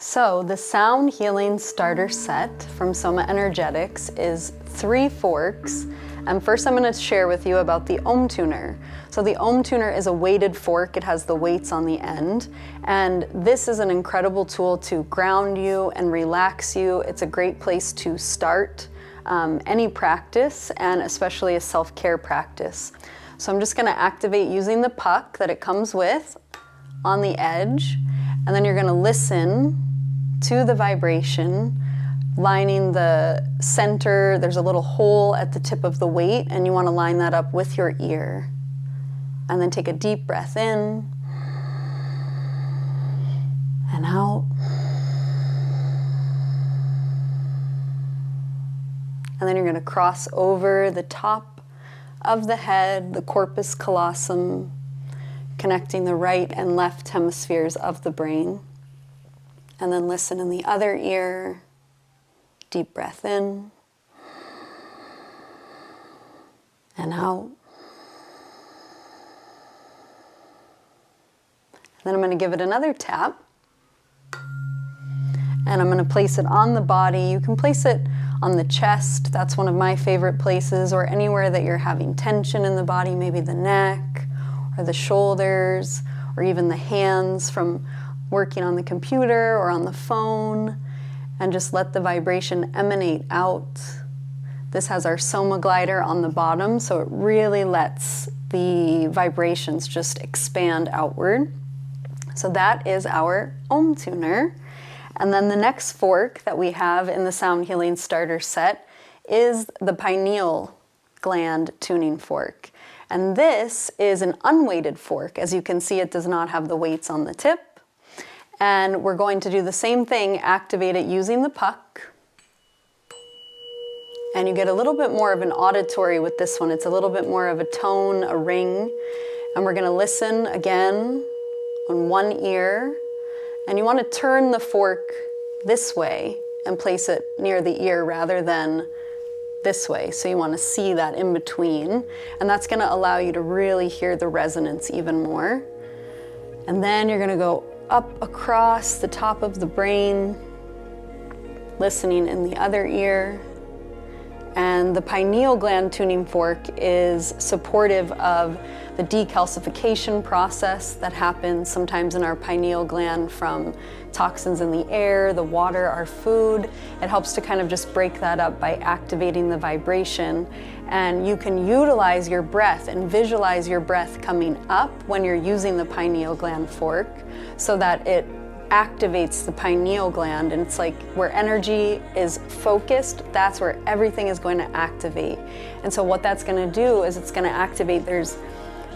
So the sound healing starter set from SomaEnergetics is 3 forks. And first I'm going to share with you about the Tuner. So the Tuner is a weighted fork. It has the weights on the end. And this is an incredible tool to ground you and relax you. It's a great place to start any practice, and especially a self-care practice. So I'm just going to activate using the puck that it comes with on the edge. And then you're going to listen to the vibration, lining the center. There's a little hole at the tip of the weight, and you want to line that up with your ear. And then take a deep breath in and out. And then you're going to cross over the top of the head, the corpus callosum, connecting the right and left hemispheres of the brain. And then listen in the other ear. Deep breath in and out. Then I'm going to give it another tap. And I'm going to place it on the body. You can place it on the chest. That's one of my favorite places, or anywhere that you're having tension in the body, maybe the neck or the shoulders, or even the hands from working on the computer or on the phone, and just let the vibration emanate out. This has our Soma glider on the bottom, so it really lets the vibrations just expand outward. So that is our Tuner. And then the next fork that we have in the Sound Healing Starter set is the pineal gland tuning fork. And this is an unweighted fork. As you can see, it does not have the weights on the tip. And we're going to do the same thing, activate it using the puck. And you get a little bit more of an auditory with this one. It's a little bit more of a tone, a ring. And we're going to listen again on one ear. And you want to turn the fork this way and place it near the ear rather than this way. So you want to see that in between. And that's going to allow you to really hear the resonance even more. And then you're going to go up across the top of the brain, listening in the other ear. And the pineal gland tuning fork is supportive of the decalcification process that happens sometimes in our pineal gland from toxins in the air, the water, our food. It helps to kind of just break that up by activating the vibration. And you can utilize your breath and visualize your breath coming up when you're using the pineal gland fork, so that it activates the pineal gland, and it's like where energy is focused, that's where everything is going to activate. And so what that's going to do is it's going to activate, there's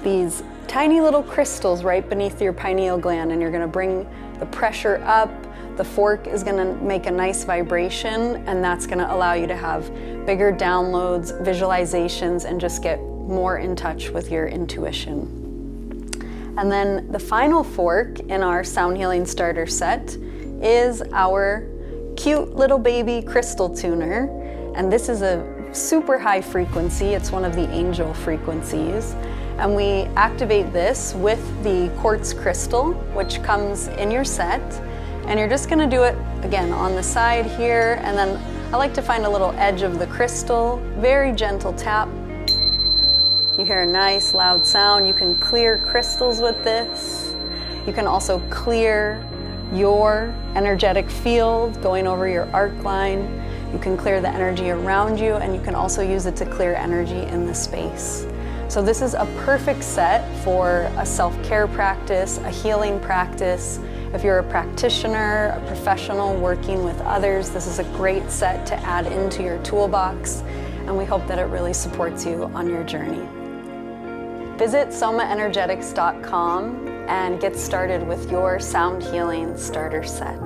these tiny little crystals right beneath your pineal gland, and you're going to bring the pressure up. The fork is going to make a nice vibration, and that's going to allow you to have bigger downloads, visualizations, and just get more in touch with your intuition. And then the final fork in our Sound Healing Starter set is our cute little baby crystal tuner. And this is a super high frequency. It's one of the angel frequencies. And we activate this with the quartz crystal, which comes in your set. And you're just gonna do it, again, on the side here. And then I like to find a little edge of the crystal, very gentle tap. You hear a nice loud sound. You can clear crystals with this. You can also clear your energetic field going over your arc line. You can clear the energy around you, and you can also use it to clear energy in the space. So this is a perfect set for a self-care practice, a healing practice. If you're a practitioner, a professional working with others, this is a great set to add into your toolbox, and we hope that it really supports you on your journey. Visit SomaEnergetics.com and get started with your Sound Healing Starter set.